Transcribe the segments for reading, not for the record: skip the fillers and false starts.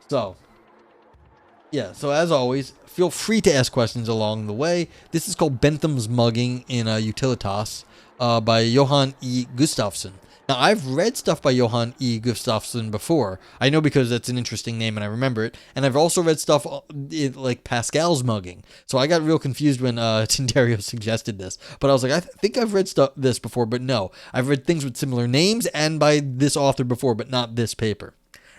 So, yeah, so as always, feel free to ask questions along the way. This is called Bentham's Mugging in Utilitas by Johan E. Gustafsson. Now, I've read stuff by Johan E. Gustafsson before. I know because that's an interesting name and I remember it. And I've also read stuff like Pascal's Mugging. So I got real confused when Tindario suggested this. But I was like, I think I've read this before, but no. I've read things with similar names and by this author before, but not this paper.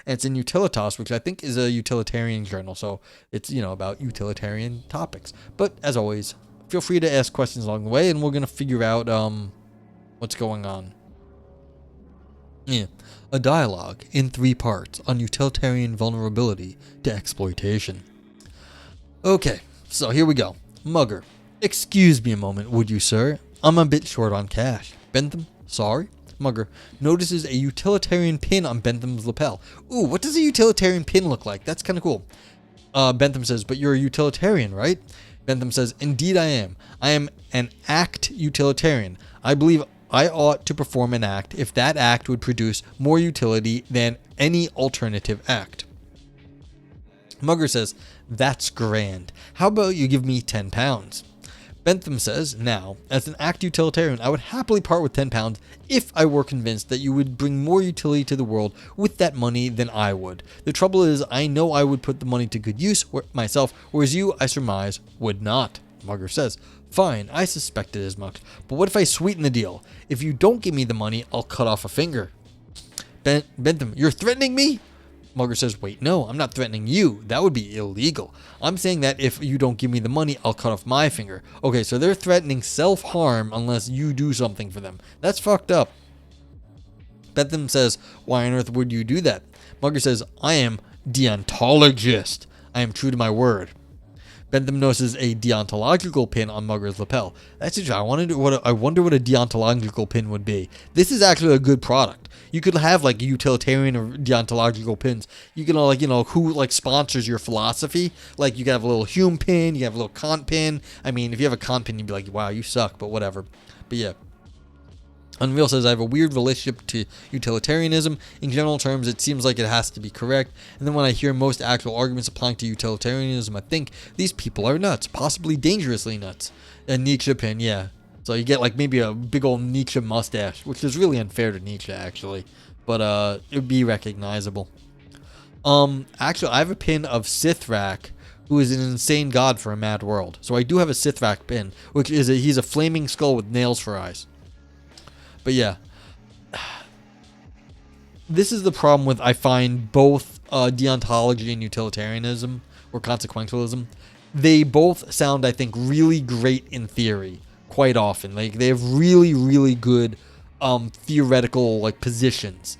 And it's in Utilitas, which I think is a utilitarian journal. So it's, about utilitarian topics. But as always, feel free to ask questions along the way and we're going to figure out what's going on. Yeah, a dialogue in 3 parts on utilitarian vulnerability to exploitation. Okay, so here we go. Mugger. Excuse me a moment, would you, sir? I'm a bit short on cash. Bentham, sorry? Mugger notices a utilitarian pin on Bentham's lapel. Ooh, what does a utilitarian pin look like? That's kind of cool. Bentham says, but you're a utilitarian, right? Bentham says, indeed I am. I am an act utilitarian. I believe I ought to perform an act if that act would produce more utility than any alternative act. Mugger says, that's grand. How about you give me £10? Bentham says, now, as an act utilitarian, I would happily part with £10 if I were convinced that you would bring more utility to the world with that money than I would. The trouble is, I know I would put the money to good use myself, whereas you, I surmise, would not. Mugger says, fine, I suspected as much, but what if I sweeten the deal? If you don't give me the money, I'll cut off a finger. Bentham, you're threatening me? Mugger says, wait, no, I'm not threatening you. That would be illegal. I'm saying that if you don't give me the money, I'll cut off my finger. Okay, so they're threatening self-harm unless you do something for them. That's fucked up. Bentham says, why on earth would you do that? Mugger says, I am deontologist. I am true to my word. Bentham notices a deontological pin on Mugger's lapel. That's interesting. I wonder what a deontological pin would be. This is actually a good product. You could have like utilitarian or deontological pins. You can who sponsors your philosophy. Like you can have a little Hume pin, you have a little Kant pin. I mean, if you have a Kant pin, you'd be like, wow, you suck, but whatever. But yeah. Unreal says, I have a weird relationship to utilitarianism. In general terms, it seems like it has to be correct. And then when I hear most actual arguments applying to utilitarianism, I think these people are nuts, possibly dangerously nuts. A Nietzsche pin, yeah. So you get like maybe a big old Nietzsche mustache, which is really unfair to Nietzsche, actually. But it would be recognizable. Actually, I have a pin of Sithrak, who is an insane god for a mad world. So I do have a Sithrak pin, which is he's a flaming skull with nails for eyes. But yeah, this is the problem with, I find, both deontology and utilitarianism, or consequentialism. They both sound, I think, really great in theory, quite often. Like, they have really, really good theoretical, positions.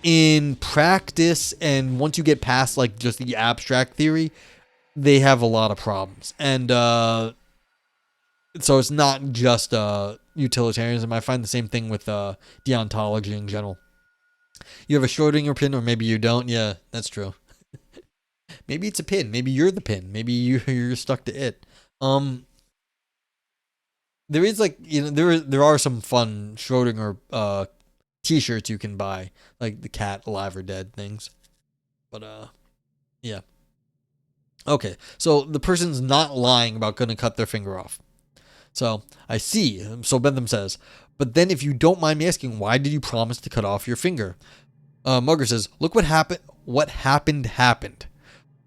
In practice, and once you get past, just the abstract theory, they have a lot of problems. And, so it's not just utilitarianism. I find the same thing with deontology in general. You have a Schrodinger pin, or maybe you don't. Yeah, that's true. Maybe it's a pin. Maybe you're the pin. Maybe you're stuck to it. There is there are some fun Schrodinger t-shirts you can buy, like the cat alive or dead things. But yeah. Okay, so the person's not lying about going to cut their finger off. So, I see. So Bentham says, but then if you don't mind me asking, why did you promise to cut off your finger? Mugger says, look what happened. What happened.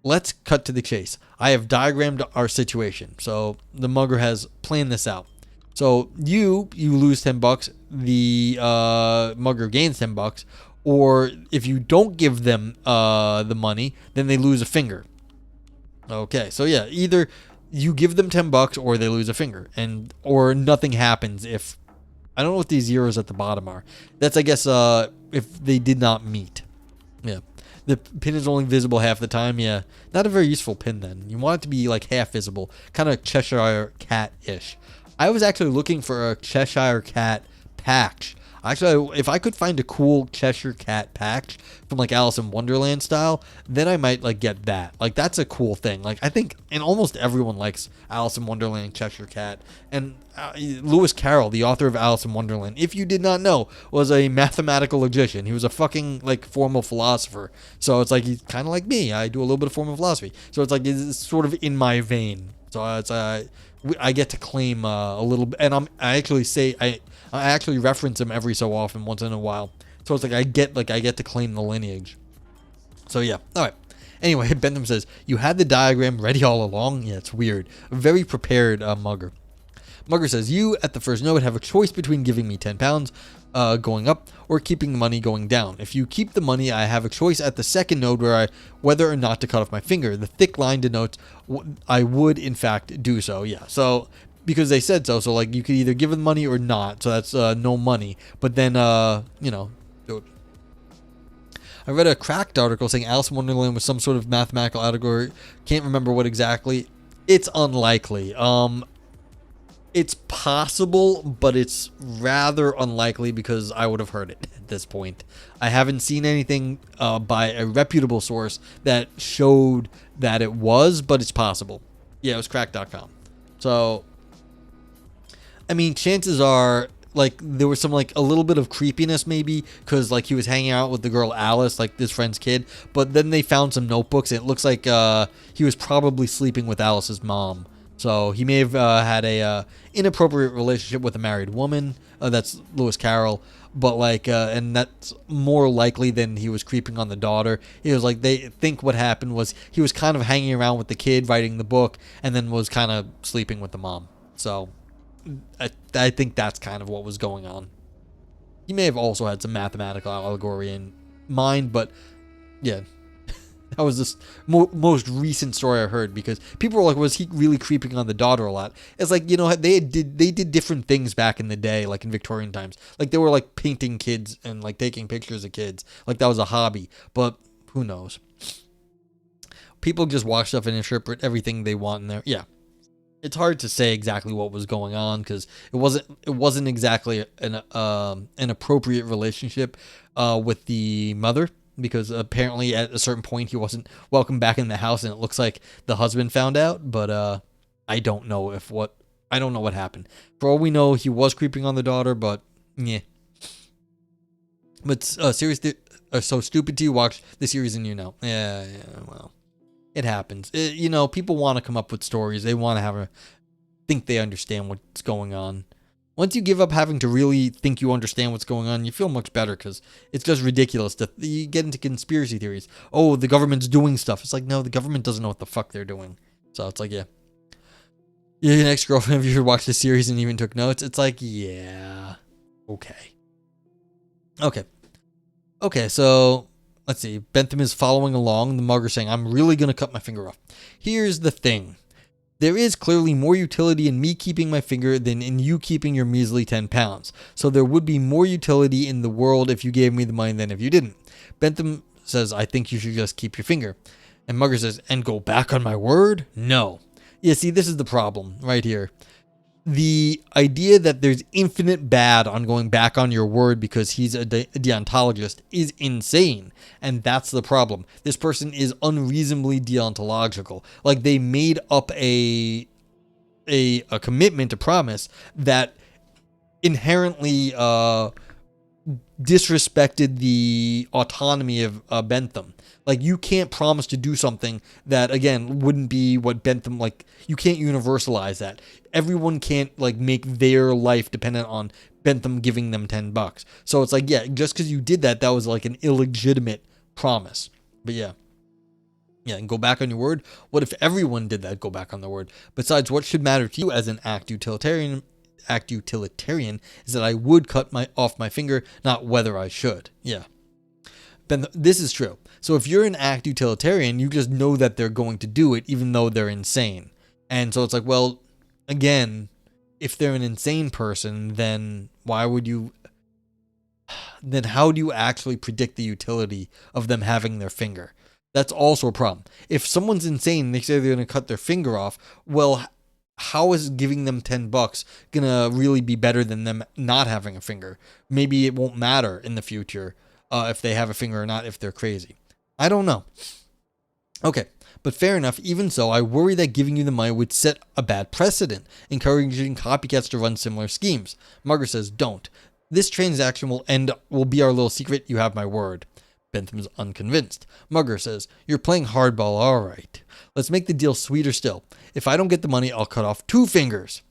Let's cut to the chase. I have diagrammed our situation. So, the Mugger has planned this out. So, you lose $10. The Mugger gains $10. Or, if you don't give them the money, then they lose a finger. Okay, so yeah, either you give them $10 or they lose a finger, or nothing happens if, I don't know what these zeros at the bottom are. That's, I guess, if they did not meet. Yeah. The pin is only visible half the time. Yeah. Not a very useful pin then. You want it to be half visible. Kind of Cheshire Cat-ish. I was actually looking for a Cheshire Cat patch. Actually, if I could find a cool Cheshire Cat patch from like Alice in Wonderland style, then I might like get that. Like that's a cool thing. Like I think, and almost everyone likes Alice in Wonderland Cheshire Cat. And Lewis Carroll, the author of Alice in Wonderland, if you did not know, was a mathematical logician. He was a fucking like formal philosopher. So it's like he's kind of like me. I do a little bit of formal philosophy. So it's like it's sort of in my vein. So it's I get to claim a little, and I actually reference him every so often, once in a while. So it's like I get to claim the lineage. So yeah, all right. Anyway, Bentham says you had the diagram ready all along. Yeah, it's weird. A very prepared Mugger. Mugger says you at the first node have a choice between giving me £10 going up or keeping the money going down. If you keep the money, I have a choice at the second node whether or not to cut off my finger. The thick line denotes I would in fact do so. Yeah, so because they said so, so like you could either give them money or not. So that's no money. But then do it. I read a Cracked article saying Alice in Wonderland was some sort of mathematical allegory. Can't remember what exactly. It's unlikely. It's possible, but it's rather unlikely because I would have heard it at this point. I haven't seen anything by a reputable source that showed that it was, but it's possible. Yeah, it was crack.com. So, I mean, chances are, like, there was some, like, a little bit of creepiness maybe because, like, he was hanging out with the girl Alice, like, this friend's kid. But then they found some notebooks, and it looks like he was probably sleeping with Alice's mom. So he may have had a inappropriate relationship with a married woman. That's Lewis Carroll. But like, and that's more likely than he was creeping on the daughter. He was like, they think what happened was he was kind of hanging around with the kid writing the book and then was kind of sleeping with the mom. So I think that's kind of what was going on. He may have also had some mathematical allegory in mind, but yeah. That was this most recent story I heard because people were like, was he really creeping on the daughter a lot? It's like, you know, they did different things back in the day, like in Victorian times. Like they were like painting kids and like taking pictures of kids. Like that was a hobby, but who knows? People just watch stuff and interpret everything they want in there. Yeah. It's hard to say exactly what was going on because it wasn't exactly an appropriate relationship with the mother. Because apparently at a certain point he wasn't welcome back in the house, and it looks like the husband found out. But I don't know what happened. For all we know, he was creeping on the daughter, but yeah. But seriously, so stupid to watch the series and you know, yeah, well, it happens. People want to come up with stories. They want to think they understand what's going on. Once you give up having to really think you understand what's going on, you feel much better because it's just ridiculous. You get into conspiracy theories. Oh, the government's doing stuff. It's like, no, the government doesn't know what the fuck they're doing. So it's like, yeah. Your ex-girlfriend, if you should watch the series and even took notes, it's like, yeah. Okay, so let's see. Bentham is following along. The mugger saying, I'm really going to cut my finger off. Here's the thing. There is clearly more utility in me keeping my finger than in you keeping your measly £10. So there would be more utility in the world if you gave me the money than if you didn't. Bentham says, I think you should just keep your finger. And Mugger says, and go back on my word? No. Yeah, see, this is the problem right here. The idea that there's infinite bad on going back on your word because he's a deontologist is insane. And that's the problem. This person is unreasonably deontological. Like they made up a commitment, a promise that inherently disrespected the autonomy of Bentham. Like you can't promise to do something that again wouldn't be what Bentham like. You can't universalize that. Everyone can't like make their life dependent on Bentham giving them $10. So it's like, yeah, just because you did that, that was like an illegitimate promise. But yeah, and go back on your word. What if everyone did that? Go back on their word. Besides, what should matter to you as an act utilitarian is that I would cut off my finger, not whether I should. Yeah. This is true. So if you're an act utilitarian, you just know that they're going to do it even though they're insane. And so it's like, well, again, if they're an insane person, then how do you actually predict the utility of them having their finger? That's also a problem. If someone's insane, they say they're going to cut their finger off, well, how is giving them $10 gonna really be better than them not having a finger? Maybe it won't matter in the future if they have a finger or not, if they're crazy. I don't know. Okay, but fair enough. Even so, I worry that giving you the money would set a bad precedent, encouraging copycats to run similar schemes. Margaret says, don't. This transaction will be our little secret. You have my word. Bentham's unconvinced. Mugger says, you're playing hardball, all right. Let's make the deal sweeter still. If I don't get the money, I'll cut off 2 fingers.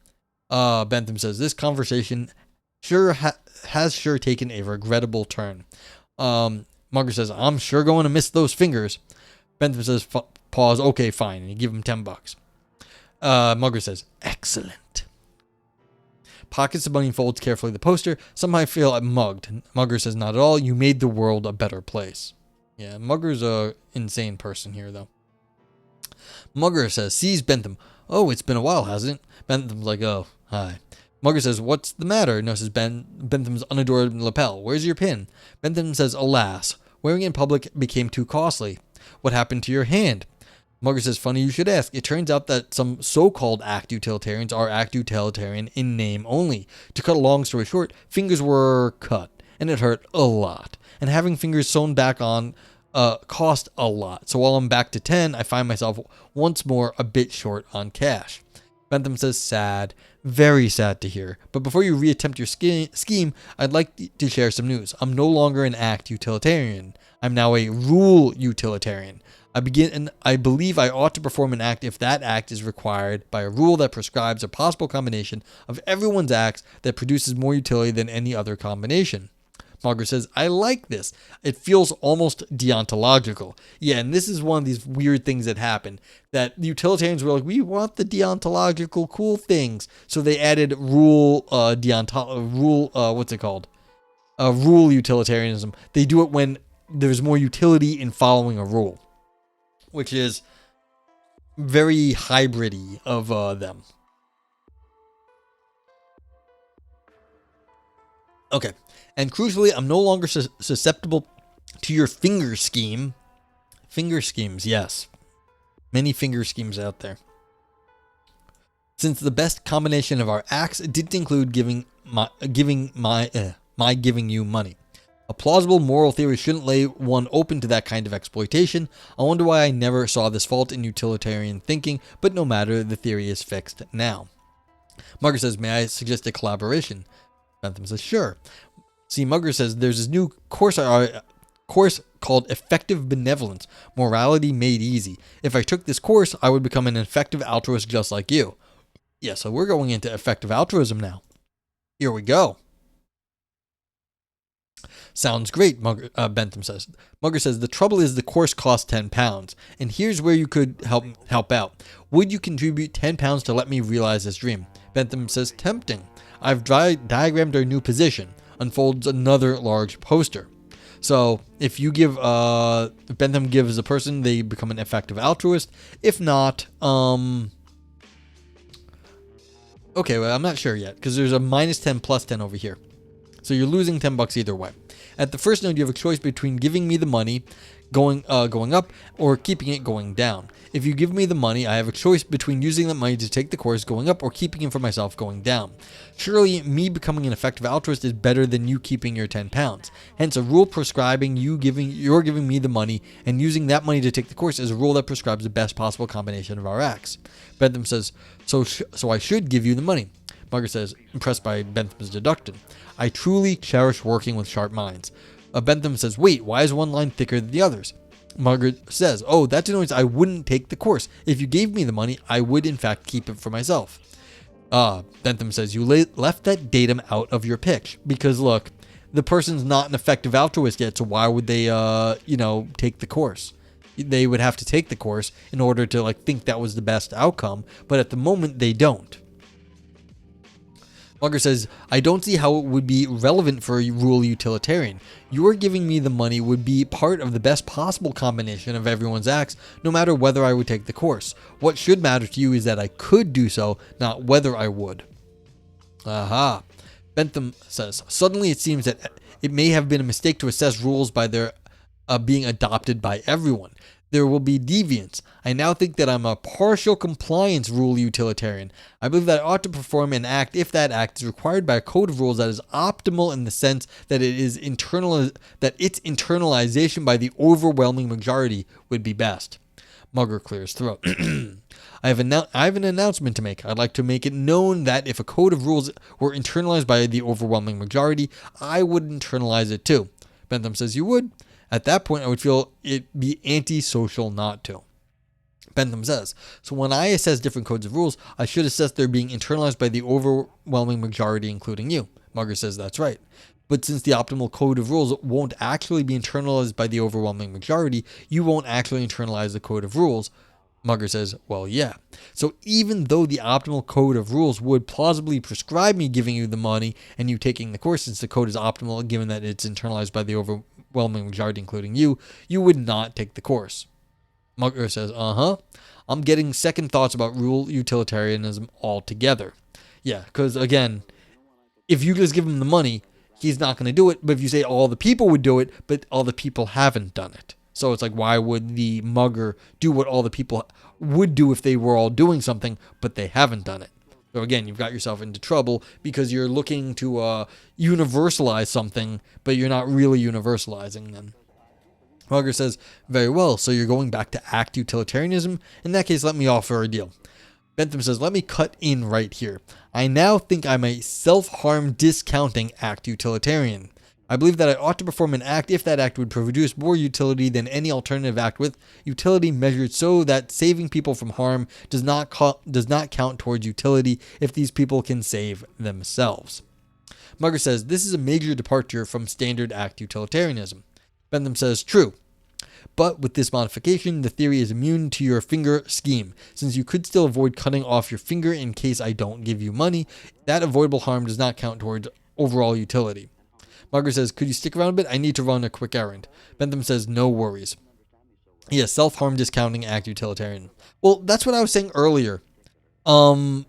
Bentham says, this conversation has sure taken a regrettable turn. Mugger says, I'm sure going to miss those fingers. Bentham says, pause, okay, fine, and you give him $10. Mugger says, excellent. Pockets the money and folds carefully the poster. Somehow I feel I'm mugged. Mugger says, not at all. You made the world a better place. Yeah, Mugger's a insane person here, though. Mugger says, sees Bentham. Oh, it's been a while, hasn't it? Bentham's like, oh, hi. Mugger says, what's the matter? Notices Bentham's unadorned lapel. Where's your pin? Bentham says, alas, wearing it in public became too costly. What happened to your hand? Mugger says, funny you should ask. It turns out that some so-called act utilitarians are act utilitarian in name only. To cut a long story short, fingers were cut, and it hurt a lot. And having fingers sewn back on cost a lot. So while I'm back to 10, I find myself once more a bit short on cash. Bentham says, sad. Very sad to hear. But before you reattempt your scheme, I'd like to share some news. I'm no longer an act utilitarian. I'm now a rule utilitarian. I believe I ought to perform an act if that act is required by a rule that prescribes a possible combination of everyone's acts that produces more utility than any other combination. Margaret says, I like this. It feels almost deontological. Yeah, and this is one of these weird things that happen. That the utilitarians were like, we want the deontological cool things. So they added rule utilitarianism. They do it when there's more utility in following a rule, which is very hybrid-y of them. Okay. And crucially, I'm no longer susceptible to your finger scheme. Finger schemes, yes. Many finger schemes out there. Since the best combination of our acts didn't include giving you money. A plausible moral theory shouldn't lay one open to that kind of exploitation. I wonder why I never saw this fault in utilitarian thinking, but no matter, the theory is fixed now. Margaret says, may I suggest a collaboration? Bentham says, sure. See, Mugger says, there's this new course called Effective Benevolence, Morality Made Easy. If I took this course, I would become an effective altruist just like you. Yeah, so we're going into effective altruism now. Here we go. Sounds great, Bentham says. Mugger says, the trouble is the course costs £10, and here's where you could help out. Would you contribute £10 to let me realize this dream? Bentham says, tempting. I've diagrammed our new position. Unfolds another large poster. So if you give, if Bentham gives a person, they become an effective altruist. If not, okay, well, I'm not sure yet because there's a -10 +10 over here. So you're losing $10 either way. At the first node, you have a choice between giving me the money going up or keeping it going down. If you give me the money, I have a choice between using that money to take the course going up or keeping it for myself going down. Surely me becoming an effective altruist is better than you keeping your £10. Hence, a rule prescribing you're giving me the money and using that money to take the course is a rule that prescribes the best possible combination of our acts. Bentham says, so I should give you the money. Margaret says, impressed by Bentham's deduction. I truly cherish working with sharp minds. Bentham says, wait, why is one line thicker than the others? Margaret says, oh, that denotes I wouldn't take the course. If you gave me the money, I would in fact keep it for myself. Bentham says, you left that datum out of your pitch. Because look, the person's not an effective altruist yet, so why would they, take the course? They would have to take the course in order to think that was the best outcome, but at the moment they don't. Mugger says, I don't see how it would be relevant for a rule utilitarian. Your giving me the money would be part of the best possible combination of everyone's acts, no matter whether I would take the course. What should matter to you is that I could do so, not whether I would. Aha. Bentham says, suddenly it seems that it may have been a mistake to assess rules by their being adopted by everyone. There will be deviance. I now think that I'm a partial compliance rule utilitarian. I believe that I ought to perform an act if that act is required by a code of rules that is optimal in the sense that its internalization by the overwhelming majority would be best. Mugger clears throat. I have an announcement to make. I'd like to make it known that if a code of rules were internalized by the overwhelming majority, I would internalize it too. Bentham says you would. At that point, I would feel it be antisocial not to. Bentham says, so when I assess different codes of rules, I should assess their being internalized by the overwhelming majority, including you. Mugger says that's right. But since the optimal code of rules won't actually be internalized by the overwhelming majority, you won't actually internalize the code of rules. Mugger says, well, yeah. So even though the optimal code of rules would plausibly prescribe me giving you the money and you taking the course, since the code is optimal given that it's internalized by the overwhelming majority, including you, you would not take the course. Mugger says, I'm getting second thoughts about rule utilitarianism altogether. Yeah, because again, if you just give him the money, he's not going to do it. But if you say all the people would do it, but all the people haven't done it. So it's like, why would the mugger do what all the people would do if they were all doing something, but they haven't done it? So again, you've got yourself into trouble because you're looking to universalize something, but you're not really universalizing them. Mugger says, very well, so you're going back to act utilitarianism? In that case, let me offer a deal. Bentham says, let me cut in right here. I now think I'm a self-harm discounting act utilitarian. I believe that I ought to perform an act if that act would produce more utility than any alternative act with utility measured so that saving people from harm does not count towards utility if these people can save themselves. Mugger says, this is a major departure from standard act utilitarianism. Bentham says, true. But with this modification, the theory is immune to your finger scheme. Since you could still avoid cutting off your finger in case I don't give you money, that avoidable harm does not count towards overall utility. Mugger says, could you stick around a bit? I need to run a quick errand. Bentham says, no worries. Yes, self-harm discounting act utilitarian. Well, that's what I was saying earlier. The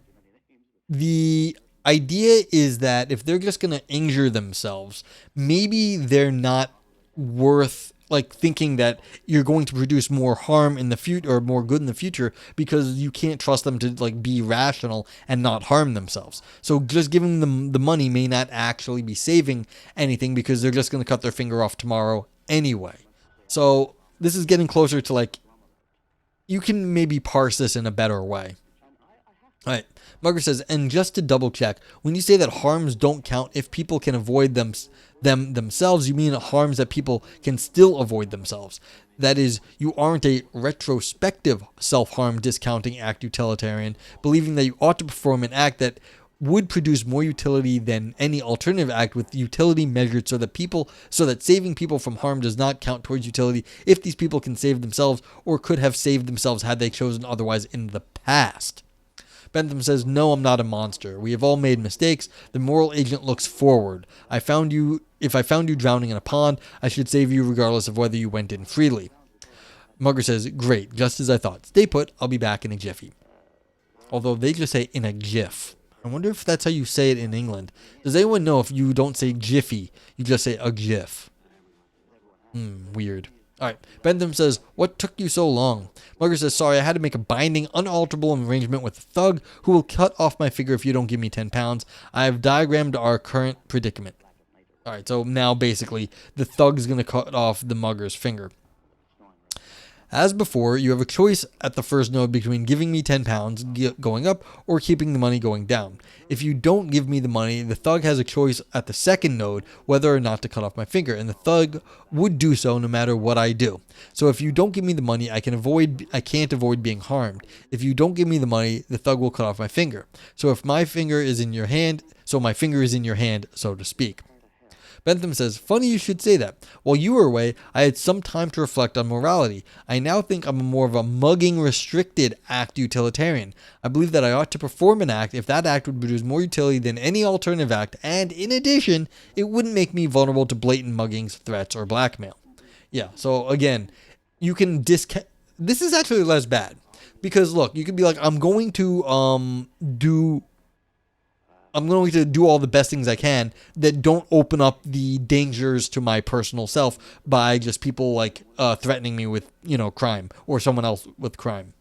idea is that if they're just going to injure themselves, maybe they're not worth thinking that you're going to produce more harm in the future or more good in the future because you can't trust them to be rational and not harm themselves. So just giving them the money may not actually be saving anything because they're just going to cut their finger off tomorrow anyway. So this is getting closer to you can maybe parse this in a better way. All right. Mugger says, and just to double check, when you say that harms don't count if people can avoid them themselves, you mean harms that people can still avoid themselves. That is, you aren't a retrospective self-harm discounting act utilitarian, believing that you ought to perform an act that would produce more utility than any alternative act with utility measured so that saving people from harm does not count towards utility if these people can save themselves or could have saved themselves had they chosen otherwise in the past. Bentham says, no, I'm not a monster. We have all made mistakes. The moral agent looks forward. If I found you drowning in a pond, I should save you regardless of whether you went in freely. Mugger says, great, just as I thought. Stay put, I'll be back in a jiffy. Although they just say in a jiff. I wonder if that's how you say it in England. Does anyone know if you don't say jiffy, you just say a jiff? Weird. All right. Bentham says, what took you so long? Mugger says, sorry, I had to make a binding, unalterable arrangement with a thug who will cut off my finger if you don't give me 10 pounds. I have diagrammed our current predicament. All right. So now basically the thug's going to cut off the mugger's finger. As before, you have a choice at the first node between giving me 10 pounds going up or keeping the money going down. If you don't give me the money, the thug has a choice at the second node whether or not to cut off my finger, and the thug would do so no matter what I do. So if you don't give me the money, I can't avoid being harmed. If you don't give me the money, the thug will cut off my finger. So my finger is in your hand, so to speak. Bentham says, funny you should say that. While you were away, I had some time to reflect on morality. I now think I'm more of a mugging restricted act utilitarian. I believe that I ought to perform an act if that act would produce more utility than any alternative act, and in addition, it wouldn't make me vulnerable to blatant muggings, threats, or blackmail. Yeah, so again, you can discount. This is actually less bad. Because look, you could be like, I'm going to do I'm going to do all the best things I can that don't open up the dangers to my personal self by just people like threatening me with, crime or someone else with crime.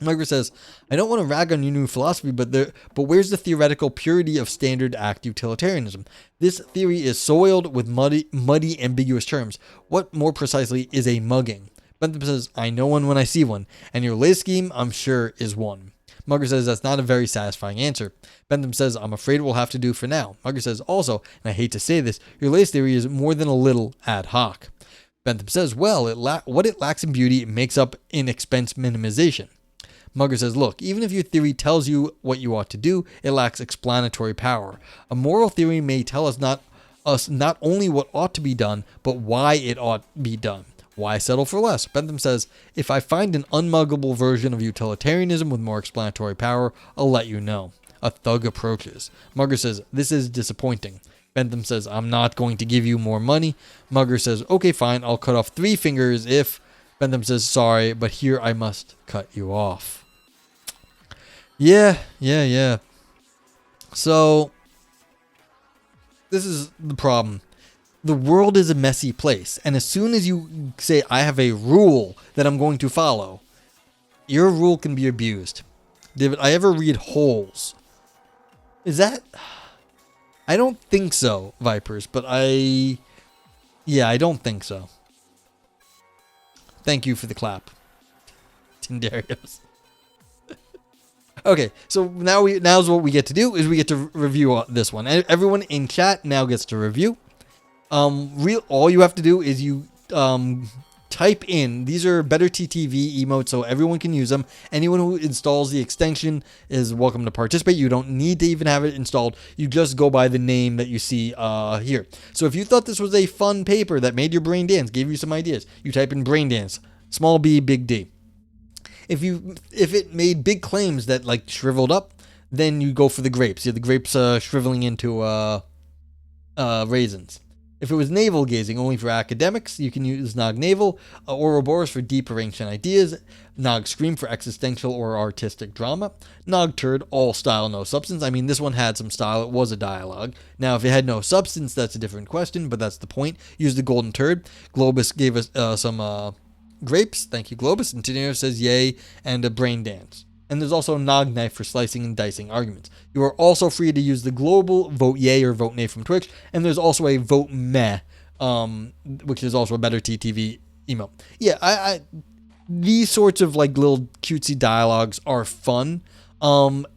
Margaret says, I don't want to rag on your new philosophy, but where's the theoretical purity of standard act utilitarianism? This theory is soiled with muddy, ambiguous terms. What more precisely is a mugging? Bentham says, I know one when I see one, and your latest scheme, I'm sure, is one. Margaret says, that's not a very satisfying answer. Bentham says, I'm afraid we'll have to do for now. Margaret says, also, and I hate to say this, your latest theory is more than a little ad hoc. Bentham says, well, what it lacks in beauty, it makes up in expense minimization. Margaret says, look, even if your theory tells you what you ought to do, it lacks explanatory power. A moral theory may tell us not only what ought to be done, but why it ought to be done. Why settle for less? Bentham says, if I find an unmuggable version of utilitarianism with more explanatory power, I'll let you know. A thug approaches. Margaret says, this is disappointing. Bentham says, I'm not going to give you more money. Margaret says, okay, fine, I'll cut off 3 fingers if... Bentham says, sorry, but here I must cut you off. Yeah. So, this is the problem. The world is a messy place, and as soon as you say, I have a rule that I'm going to follow, your rule can be abused. Did I ever read Holes? Is that... I don't think so, Vipers, but I don't think so. Thank you for the clap, Tindarius. Okay, so now's what we get to do is we get to review this one. Everyone in chat now gets to review. All you have to do is you type in. These are better TTV emotes, so everyone can use them. Anyone who installs the extension is welcome to participate. You don't need to even have it installed. You just go by the name that you see here. So if you thought this was a fun paper that made your brain dance, gave you some ideas, you type in brain dance, small b, big D. If it made big claims that like shriveled up, then you go for the grapes. Yeah, the grapes shriveling into raisins. If it was navel gazing only for academics, you can use Nog Navel, Ouroboros for deeper ancient ideas, Nog Scream for existential or artistic drama, Nog Turd, all style, no substance. I mean, this one had some style. It was a dialogue. Now, if it had no substance, that's a different question, but that's the point. Use the Golden Turd. Globus gave us some grapes. Thank you, Globus. And Tenero says yay, and a brain dance. And there's also a Nog Knife for slicing and dicing arguments. You are also free to use the global vote yay or vote nay from Twitch. And there's also a vote meh, which is also a better TTV email. Yeah, I these sorts of like little cutesy dialogues are fun.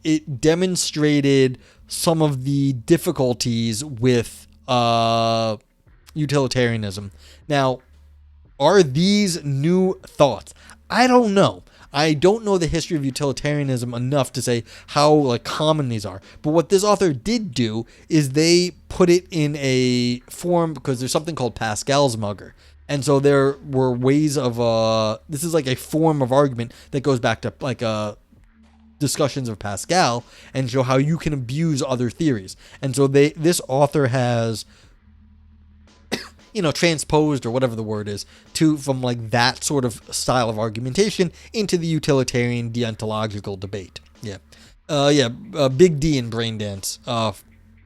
It demonstrated some of the difficulties with utilitarianism. Now, are these new thoughts? I don't know. I don't know the history of utilitarianism enough to say how like common these are. But what this author did do is they put it in a form because there's something called Pascal's mugger. And so there were ways of this is like a form of argument that goes back to like discussions of Pascal and show how you can abuse other theories. And so this author has transposed or whatever the word is from like that sort of style of argumentation into the utilitarian deontological debate. Big D in brain dance.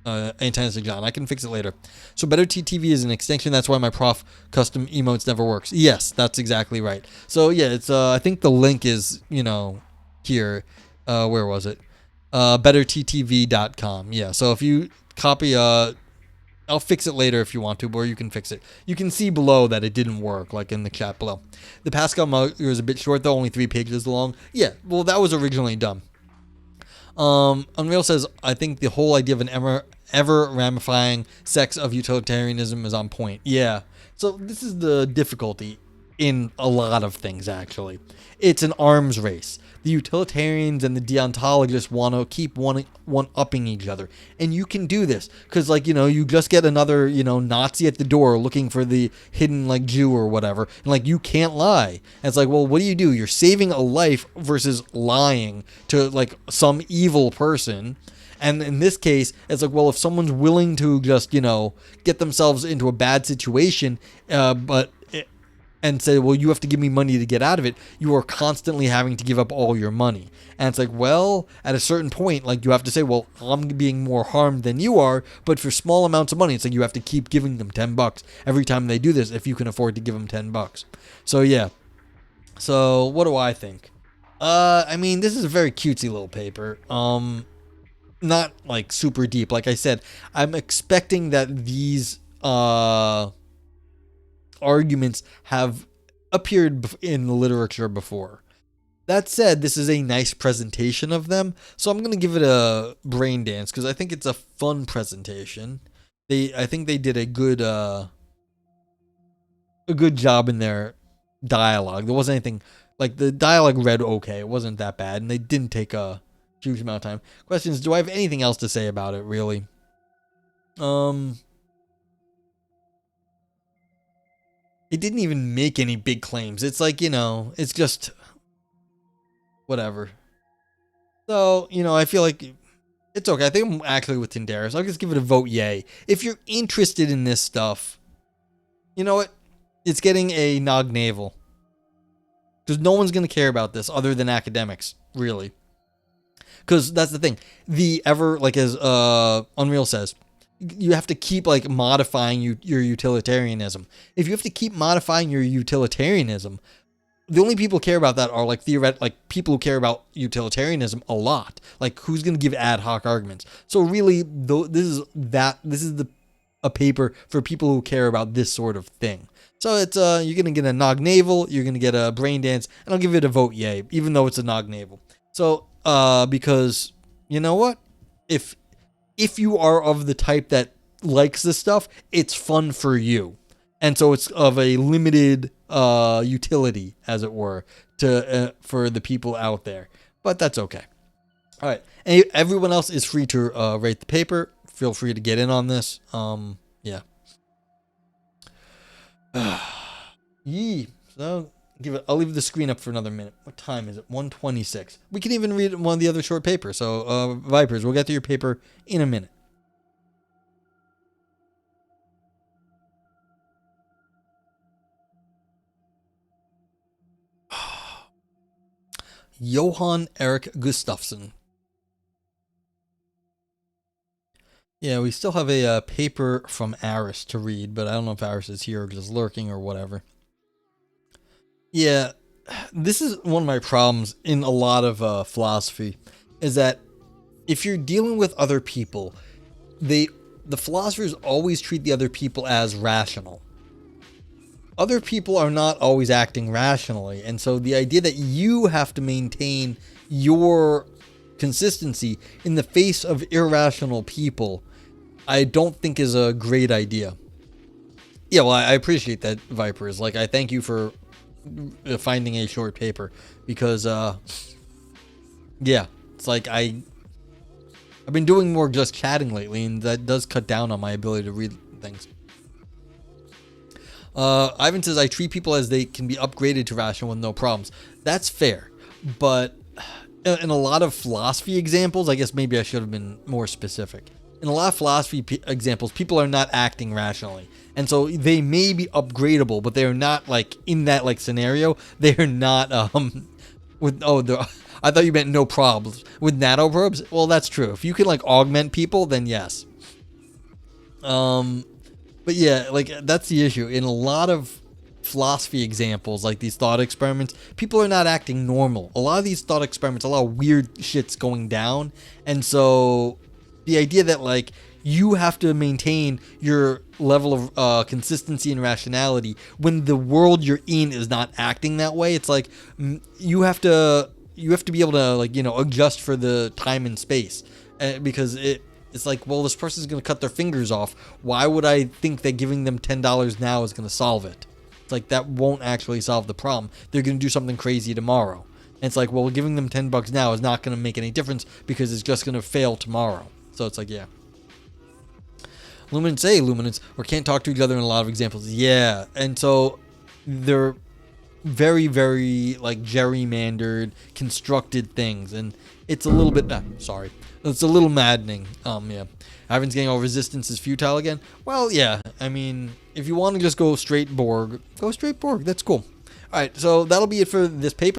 Antagonistic John. I can fix it later. So better TTV is an extension. That's why my prof custom emotes never works. Yes, that's exactly right. So yeah, it's I think the link is here. Where was it? betterttv.com. Yeah. So if you copy I'll fix it later if you want to, or you can fix it. You can see below that it didn't work, like in the chat below. The Pascal mugger is a bit short, though, only 3 pages long. Yeah, well, that was originally done. Unreal says, I think the whole idea of an ever ramifying sex of utilitarianism is on point. Yeah, so this is the difficulty in a lot of things, actually. It's an arms race. The utilitarians and the deontologists want to keep one-upping each other. And you can do this because, you just get another, Nazi at the door looking for the hidden, Jew or whatever. And, you can't lie. And it's like, well, what do? You're saving a life versus lying to, some evil person. And in this case, it's like, well, if someone's willing to just, get themselves into a bad situation, but and say, well, you have to give me money to get out of it, you are constantly having to give up all your money. And it's like, well, at a certain point, like, you have to say, well, I'm being more harmed than you are, but for small amounts of money, it's like you have to keep giving them $10 every time they do this if you can afford to give them $10. So yeah. So what do I think? I mean, this is a very cutesy little paper. Not like super deep. Like I said, I'm expecting that these arguments have appeared in the literature before. That said, this is a nice presentation of them, so I'm going to give it a brain dance because I think it's a fun presentation. I think they did a good job in their dialogue. There wasn't anything, like, the dialogue read okay. It wasn't that bad, and they didn't take a huge amount of time. Questions, do I have anything else to say about it, really? It didn't even make any big claims. It's like, it's just whatever. So, I feel like it's okay. I think I'm actually with Tindaris. I'll just give it a vote yay. If you're interested in this stuff, you know what? It's getting a Nog Naval. Because no one's going to care about this other than academics, really. Because that's the thing. As Unreal says, you have to keep, like, modifying your utilitarianism. If you have to keep modifying your utilitarianism, the only people who care about that are, like, people who care about utilitarianism a lot. Like, who's going to give ad hoc arguments? So really, this is a paper for people who care about this sort of thing. So it's you're going to get a Nog Naval, you're going to get a brain dance, and I'll give it a vote yay, even though it's a Nog Naval. So because you know what, if you are of the type that likes this stuff, it's fun for you. And so it's of a limited utility, as it were, for the people out there. But that's okay. All right. And everyone else is free to rate the paper. Feel free to get in on this. Yeah. Yee. So I'll leave the screen up for another minute. What time is it? 1:26. We can even read one of the other short papers. So Vipers, we'll get to your paper in a minute. Johan Erik Gustafsson. Yeah, we still have a paper from Aris to read, but I don't know if Aris is here or just lurking or whatever. Yeah, this is one of my problems in a lot of philosophy, is that if you're dealing with other people, the philosophers always treat the other people as rational. Other people are not always acting rationally, and so the idea that you have to maintain your consistency in the face of irrational people, I don't think is a great idea. Yeah, well, I appreciate that, Vipers. Like, I thank you for finding a short paper, because yeah, it's like I've been doing more just chatting lately, and that does cut down on my ability to read things. Ivan says, I treat people as they can be upgraded to rational with no problems. That's fair, but in a lot of philosophy examples, I guess maybe I should have been more specific. In a lot of philosophy examples, people are not acting rationally, and so they may be upgradable, but they're not, like, in that, like, scenario. They're not I thought you meant no problems with nanoprobes. Well, that's true. If you can, like, augment people, then yes. But yeah, like, that's the issue. In a lot of philosophy examples, like these thought experiments, people are not acting normal. A lot of these thought experiments, a lot of weird shit's going down. And so the idea that, like, you have to maintain your level of consistency and rationality when the world you're in is not acting that way, it's like you have to be able to, like, adjust for the time and space, because it's like, well, this person's going to cut their fingers off. Why would I think that giving them $10 now is going to solve it? It's like, that won't actually solve the problem. They're going to do something crazy tomorrow. And it's like, well, giving them $10 now is not going to make any difference because it's just going to fail tomorrow. So it's like, yeah. Luminance, or can't talk to each other in a lot of examples. Yeah. And so they're very, very, like, gerrymandered, constructed things. And it's a little bit, it's a little maddening. Yeah. Ivan's getting all resistance is futile again. Well, yeah. I mean, if you want to just go straight Borg, go straight Borg. That's cool. All right, so that'll be it for this paper.